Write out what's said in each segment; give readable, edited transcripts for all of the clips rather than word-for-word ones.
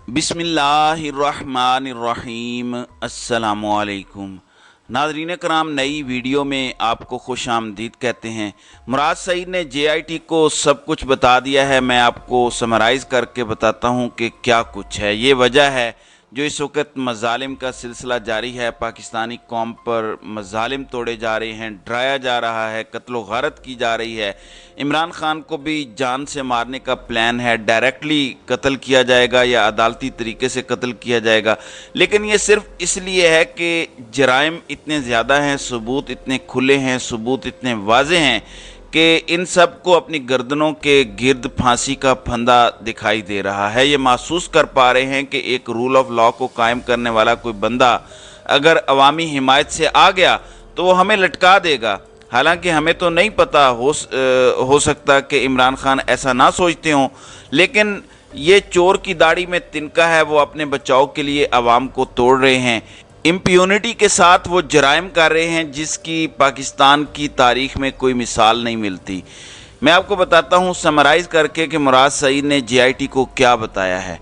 بسم اللہ الرحمن الرحیم۔ السلام علیکم ناظرین کرام، نئی ویڈیو میں آپ کو خوش آمدید کہتے ہیں۔ مراد سعید نے جے آئی ٹی کو سب کچھ بتا دیا ہے۔ میں آپ کو سمرائز کر کے بتاتا ہوں کہ کیا کچھ ہے۔ یہ وجہ ہے جو اس وقت مظالم کا سلسلہ جاری ہے، پاکستانی قوم پر مظالم توڑے جا رہے ہیں، ڈرایا جا رہا ہے، قتل و غارت کی جا رہی ہے۔ عمران خان کو بھی جان سے مارنے کا پلان ہے، ڈائریکٹلی قتل کیا جائے گا یا عدالتی طریقے سے قتل کیا جائے گا، لیکن یہ صرف اس لیے ہے کہ جرائم اتنے زیادہ ہیں، ثبوت اتنے کھلے ہیں، ثبوت اتنے واضح ہیں کہ ان سب کو اپنی گردنوں کے گرد پھانسی کا پھندا دکھائی دے رہا ہے۔ یہ محسوس کر پا رہے ہیں کہ ایک رول آف لا کو قائم کرنے والا کوئی بندہ اگر عوامی حمایت سے آ گیا تو وہ ہمیں لٹکا دے گا۔ حالانکہ ہمیں تو نہیں پتہ، ہو سکتا کہ عمران خان ایسا نہ سوچتے ہوں، لیکن یہ چور کی داڑھی میں تنکا ہے، وہ اپنے بچاؤ کے لیے عوام کو توڑ رہے ہیں۔ امپیونٹی کے ساتھ وہ جرائم کر رہے ہیں جس کی پاکستان کی تاریخ میں کوئی مثال نہیں ملتی۔ میں آپ کو بتاتا ہوں سمرائز کر کے کہ مراد سعید نے جے آئی ٹی کو کیا بتایا ہے۔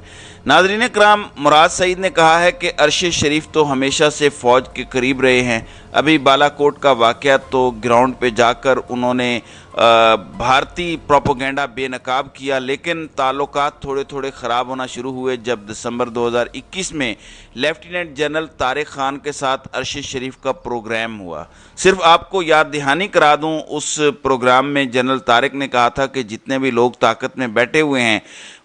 ناظرین کرام، مراد سعید نے کہا ہے کہ عرش شریف تو ہمیشہ سے فوج کے قریب رہے ہیں۔ ابھی بالا کوٹ کا واقعہ تو گراؤنڈ پہ جا کر انہوں نے بھارتی پروپیگنڈا بے نقاب کیا، لیکن تعلقات تھوڑے تھوڑے خراب ہونا شروع ہوئے جب دسمبر 2021 میں لیفٹیننٹ جنرل طارق خان کے ساتھ عرش شریف کا پروگرام ہوا۔ صرف آپ کو یاد دہانی کرا دوں، اس پروگرام میں جنرل طارق نے کہا تھا کہ جتنے بھی لوگ طاقت میں بیٹھے ہوئے ہیں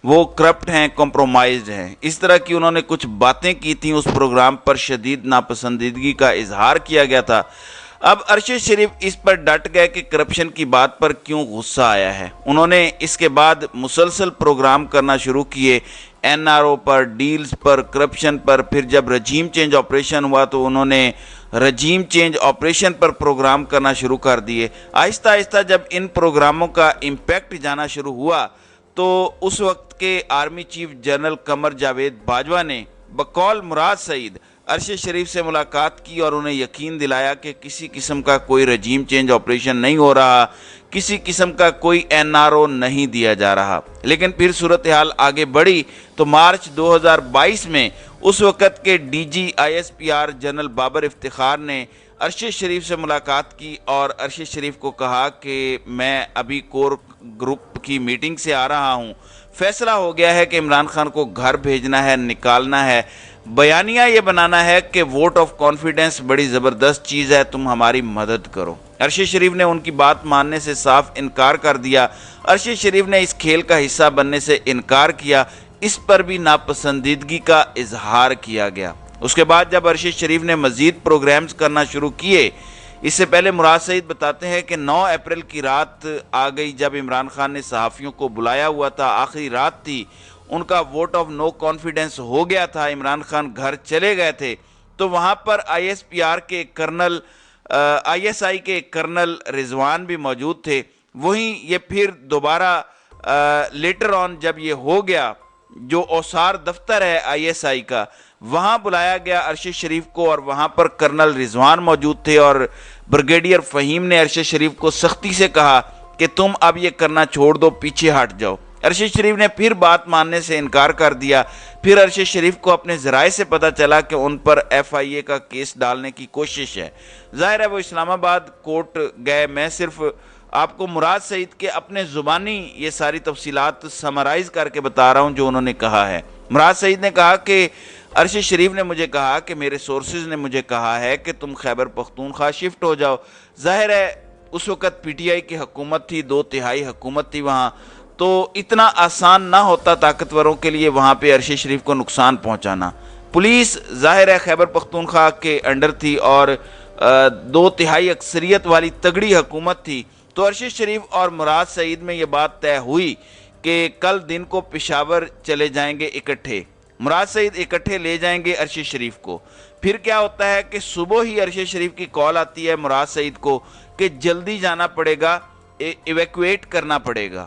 وہ کرپٹ ہیں، کمپرومائزڈ ہیں۔ اس طرح کی انہوں نے کچھ باتیں کی تھیں۔ اس پروگرام پر شدید ناپسندیدگی کا اظہار کیا گیا تھا۔ اب عرش شریف اس پر ڈٹ گئے کہ کرپشن کی بات پر کیوں غصہ آیا ہے۔ انہوں نے اس کے بعد مسلسل پروگرام کرنا شروع کیے، این آر او پر، ڈیلز پر، کرپشن پر۔ پھر جب رجیم چینج آپریشن ہوا تو انہوں نے رجیم چینج آپریشن پر پروگرام کرنا شروع کر دیے۔ آہستہ آہستہ جب ان پروگراموں کا امپیکٹ جانا شروع ہوا تو اس وقت کے army chief general Qamar Javed Bajwa نے بقول مراد سعید عرش شریف سے ملاقات کی اور انہیں یقین دلایا کہ کسی قسم کا کوئی رجیم چینج آپریشن نہیں ہو رہا، کسی قسم کا کوئی این آر او نہیں دیا جا رہا۔ لیکن پھر صورتحال آگے بڑھی تو مارچ 2022 میں اس وقت کے D G I S P R general Babar Iftikhar نے عرش شریف سے ملاقات کی اور عرش شریف کو کہا کہ میں ابھی کور گروپ کی میٹنگ سے آ رہا ہوں، فیصلہ ہو گیا ہے کہ عمران خان کو گھر بھیجنا ہے، نکالنا ہے، بیانیہ یہ بنانا ہے کہ ووٹ آف کانفیڈنس بڑی زبردست چیز ہے، تم ہماری مدد کرو۔ عرش شریف نے ان کی بات ماننے سے صاف انکار کر دیا۔ عرش شریف نے اس کھیل کا حصہ بننے سے انکار کیا۔ اس پر بھی ناپسندیدگی کا اظہار کیا گیا۔ اس کے بعد جب عرش شریف نے مزید پروگرامز کرنا شروع کیے، اس سے پہلے مراد سعید بتاتے ہیں کہ 9 اپریل کی رات آ گئی جب عمران خان نے صحافیوں کو بلایا ہوا تھا، آخری رات تھی، ان کا ووٹ آف نو کانفیڈنس ہو گیا تھا، عمران خان گھر چلے گئے تھے، تو وہاں پر آئی ایس پی آر کے کرنل، آئی ایس آئی کے کرنل رضوان بھی موجود تھے۔ وہیں یہ پھر دوبارہ لیٹر آن جب یہ ہو گیا، جو اوسار دفتر ہے آئی ایس آئی کا، وہاں بلایا گیا عرش شریف کو، اور وہاں پر کرنل رضوان موجود تھے، اور بریگیڈیئر فہیم نے عرش شریف کو سختی سے کہا کہ تم اب یہ کرنا چھوڑ دو، پیچھے ہٹ جاؤ۔ عرش شریف نے پھر بات ماننے سے انکار کر دیا۔ پھر عرش شریف کو اپنے ذرائع سے پتہ چلا کہ ان پر ایف آئی اے کا کیس ڈالنے کی کوشش ہے۔ ظاہر ہے وہ اسلام آباد کورٹ گئے۔ میں صرف آپ کو مراد سعید کے اپنے زبانی یہ ساری تفصیلات سمرائز کر کے بتا رہا ہوں جو انہوں نے کہا ہے۔ مراد سعید نے کہا کہ عرش شریف نے مجھے کہا کہ میرے سورسز نے مجھے کہا ہے کہ تم خیبر پختونخوا شفٹ ہو جاؤ۔ ظاہر ہے اس وقت پی ٹی آئی کی حکومت تھی، 2/3 حکومت تھی وہاں، تو اتنا آسان نہ ہوتا طاقتوروں کے لیے وہاں پہ عرش شریف کو نقصان پہنچانا۔ پولیس ظاہر ہے خیبر پختونخوا کے انڈر تھی اور 2/3 اکثریت والی تگڑی حکومت تھی، تو عرش شریف اور مراد سعید میں یہ بات طے ہوئی کہ کل دن کو پشاور چلے جائیں گے اکٹھے، مراد سعید اکٹھے لے جائیں گے عرش شریف کو۔ پھر کیا ہوتا ہے کہ صبح ہی عرش شریف کی کال آتی ہے مراد سعید کو کہ جلدی جانا پڑے گا، ایویکویٹ کرنا پڑے گا۔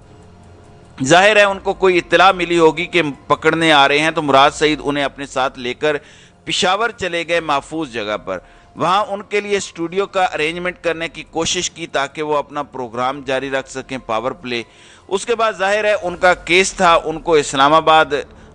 ظاہر ہے ان کو کوئی اطلاع ملی ہوگی کہ پکڑنے آ رہے ہیں، تو مراد سعید انہیں اپنے ساتھ لے کر پشاور چلے گئے محفوظ جگہ پر۔ وہاں ان کے لیے اسٹوڈیو کا ارینجمنٹ کرنے کی کوشش کی تاکہ وہ اپنا پروگرام جاری رکھ سکیں، پاور پلے۔ اس کے بعد ظاہر ہے ان کا کیس تھا، ان کو اسلام آباد